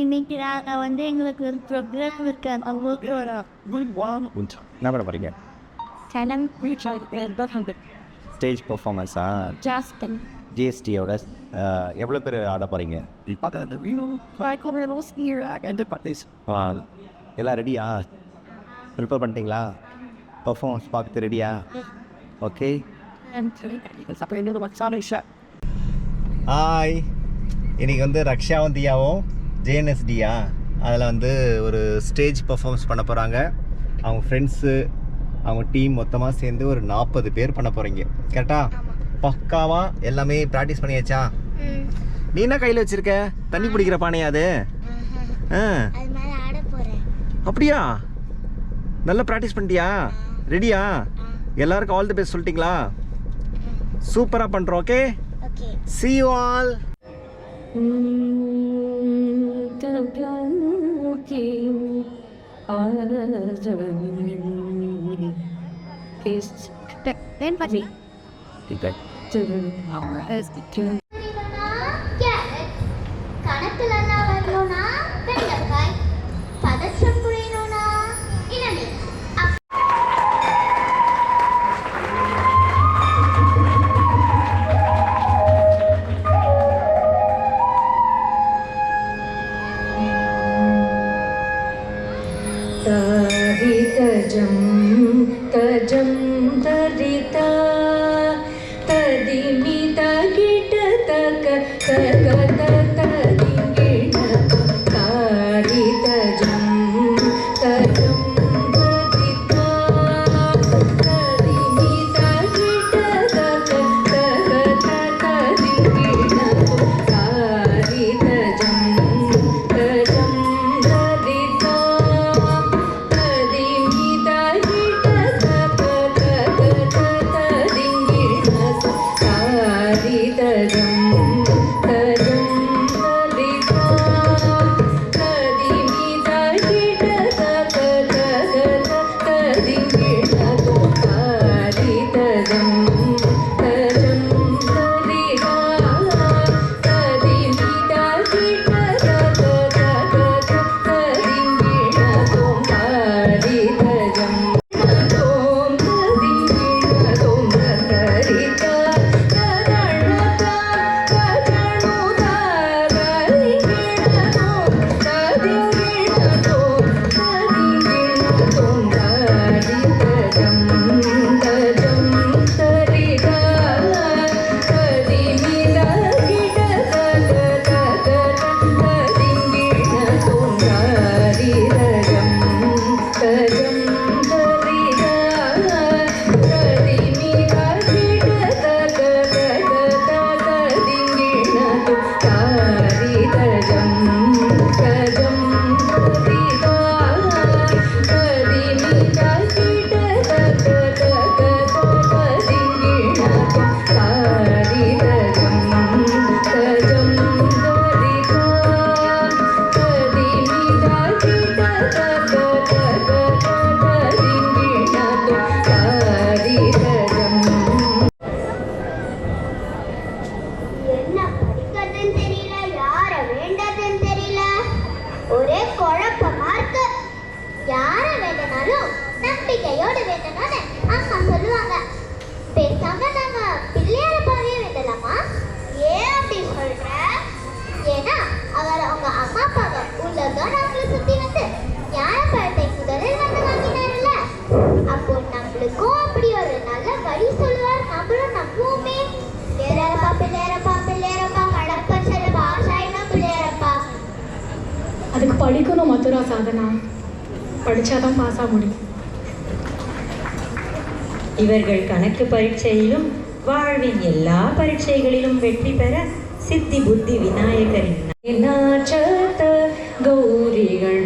இன்னைக்கு நாங்கள் வந்து எங்களுக்கு ஒரு ப்ரோக்ராம் இருக்கு அவங்களுக்கு என்ன பண்ண போகிறீங்க? ஸ்டேஜ் பர்ஃபார்மன்ஸா? ஜிஎஸ்டியோட எவ்வளோ பேர் ஆட போகிறீங்க? எல்லாம் ரெடியா? ப்ரிப்பேர் பண்ணிட்டீங்களா? பர்ஃபார்மன்ஸ் பார்த்து ரெடியா? ஓகே. ஹாய், இன்றைக்கி வந்து ரக்ஷாவும் தியாவும் ஜேஎன்எஸ்டியா அதில் வந்து ஒரு ஸ்டேஜ் பர்ஃபார்மன்ஸ் பண்ண போகிறாங்க. அவங்க ஃப்ரெண்ட்ஸு அவங்க டீம் மொத்தமாக சேர்ந்து ஒரு 40 பேர் பண்ண போகிறீங்க. கரெக்டா? பக்காவா எல்லாமே ப்ராக்டிஸ் பண்ணியாச்சா? நீ என்ன கையில் வச்சுருக்க? தண்ணி பிடிக்கிற பானையா அது? அப்படியா? நல்லா ப்ராக்டிஸ் பண்ணிட்டியா? ரெடியா? எல்லாருக்கும் ஆல் தி பெஸ்ட் சொல்லிட்டீங்களா? சூப்பராக பண்ணுறோம். Okay, see you all. तजं तरिता तदिमित गिट तक तक तदिगिण तारि तजं तजं तरिता तदिमित गिट तक तक तदिगिण तारि तजं तजं तरिता அதுக்கு படிக்கணும் மதுரா சாதனா, படிச்சாதான் பாஸ் ஆக முடியும். இவர்கள் கணக்கு பரீட்சையிலும் வாழ்வின் எல்லா பரீட்சைகளிலும் வெற்றி பெற சித்தி புத்தி விநாயகரின் கௌரிகள்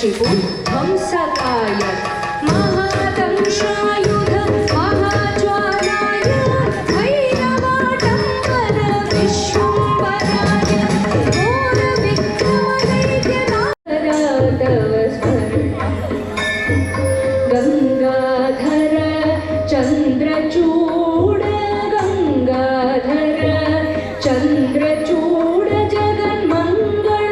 शिवुध्वंसकाय महादंशायुध महाज्वालाय भैरवाडम्बर विश्वम्भराय घोरविक्रमदैत्यनाथराधव गंगाधर चंद्रचूड गंगाधर चंद्रचूड जगन्मंगल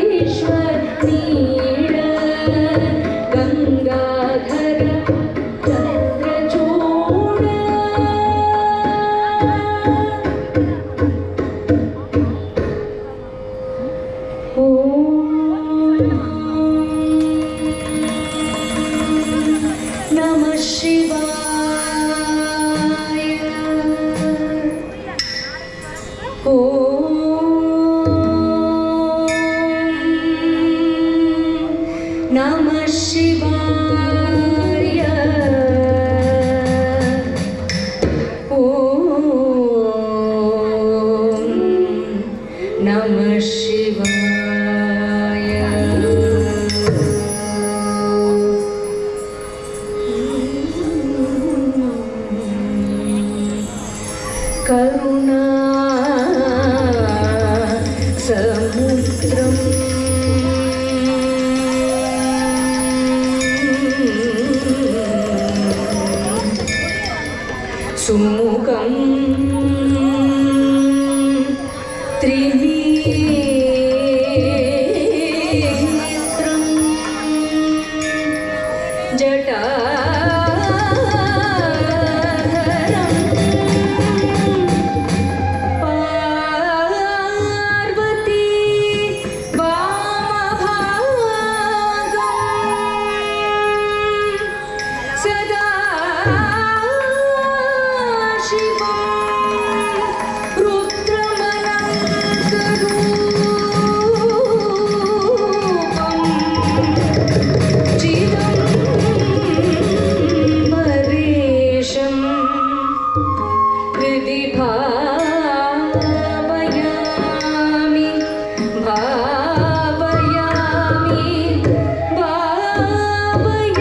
विश्वर नीड गंगाधर चंद्रचूड नमः शिवाय नमः शिवाय नमः शिवाय करुणा समुद्रम् सुमुखं त्रिनेत्रं जटाधरं पार्वती वामभागं सदा शिवं रुद्रमनङ्गरूपं चिदम्बरेशं हृदि भावयामि भावयामि भावयामि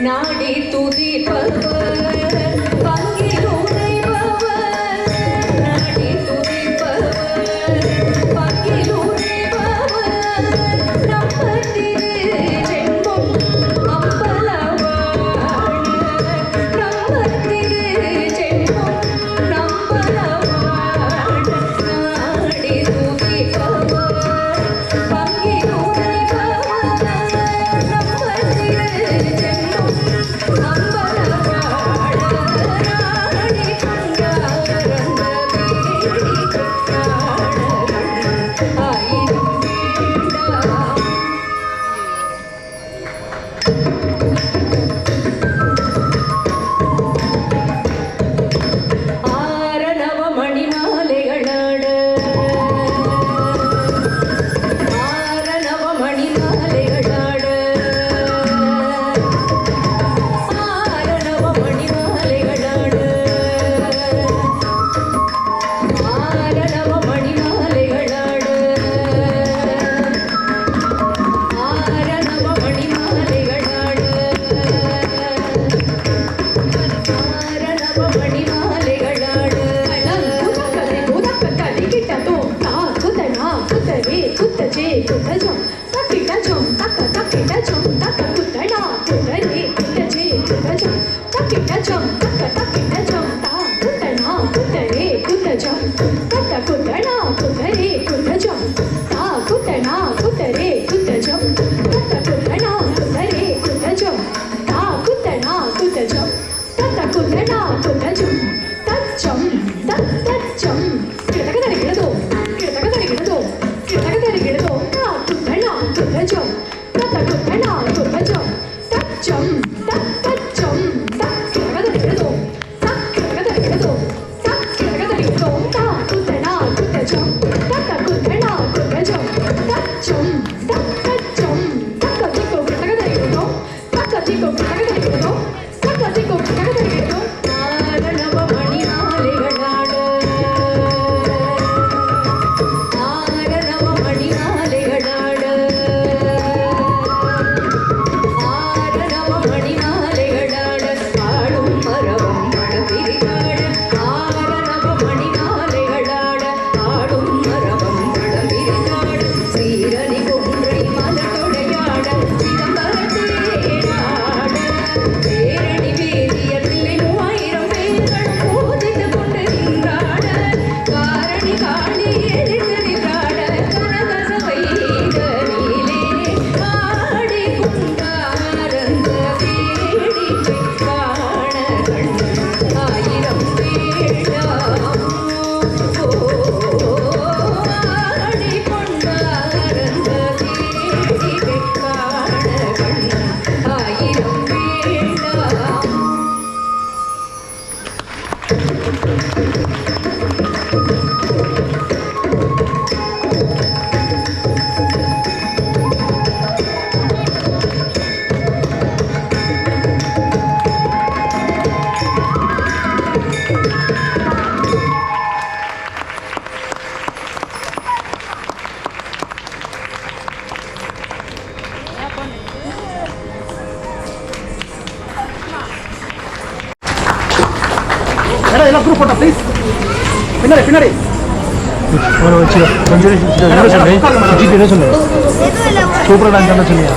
நாடி துதிப்பவர் பங்கிலுரைபவர் நாடி துதிப்பவர் பங்கிலுரைபவர் நம்ம திருச்செம்பொன் அம்பலவாணர் நம்ம திருச்செம்பொன் அம்பலவாணர் நாடி துதிப்பவர் பங்கிலுரைபவர் நம்ம திருச்செம்பொன் குத்தரே குத்தஜம் தக்கிட்டஜம் தக்கிட்டஜம் தா குத்தனா குத்தரே குத்தஜம் தக்க குத்தனா குத்தரே குத்தஜம் தா குத்தனா குத்தரே குத்தஜம் தக்க குத்தனா குத்தரே குத்தஜம் தா குத்தனா குத்தஜம் தக்க குத்தனா குத்தஜம் தச்சம் தச்சம் கிடக்கதறிகிறதோ கிடக்கதறிகிறதோ கிடக்கதறிகிறதோ தா குத்தனா குத்தஜம் தக்க குத்தனா குத்தஜம் தச்சம் தச்சம் கிடக்கதறிகிறதோ கிடக்கதறிகிறதோ கிடக்கதறிகிறதோ தா குத்தனா குத்தஜம் தக்க குத்தனா குத்தஜம் தச்சம் தச்சம் தக்கதிக்கோ கிடக்கதறிகிறதோ தக்கதிக்கோ கிடக்கதறிகிறதோ தக்கதிக்கோ கிடக்கதறிகிறதோ ஆரணவ மணிமாலைகளாட ஆரணவ மணிமாலைகளாட ஆரணவ மணிமாலைகளாட ஆடும் மரபம் பழம்பிரிகாட ஆரணவ மணிமாலைகளாட ஆடும் மரபம் பழம்பிரிகாட சீரணி கொன்றை மலர் தொடையாட சிதம்பரத்தேனாட பேரணி வேதிய பிள்ளை 3000 பேர்களும் போதித்து கொண்டு நின்றாட காரணி காளி எதிர்த்து நின்றாட கனக சபைகளிலே ஆடி கொண்டாரந்த வேடிக்கை காண கண் 1000 வேண்டாமோ ஆடி கொண்டாரந்த வேடிக்கை காண கண் 1000 வேண்டாமோ எல்லாம் குரூப் போட்டா ப்ளீஸ் பின்னாடி பின்னாடி கொஞ்சம் என்ன சொன்னேன் சூப்பராக நான் சொன்னேன்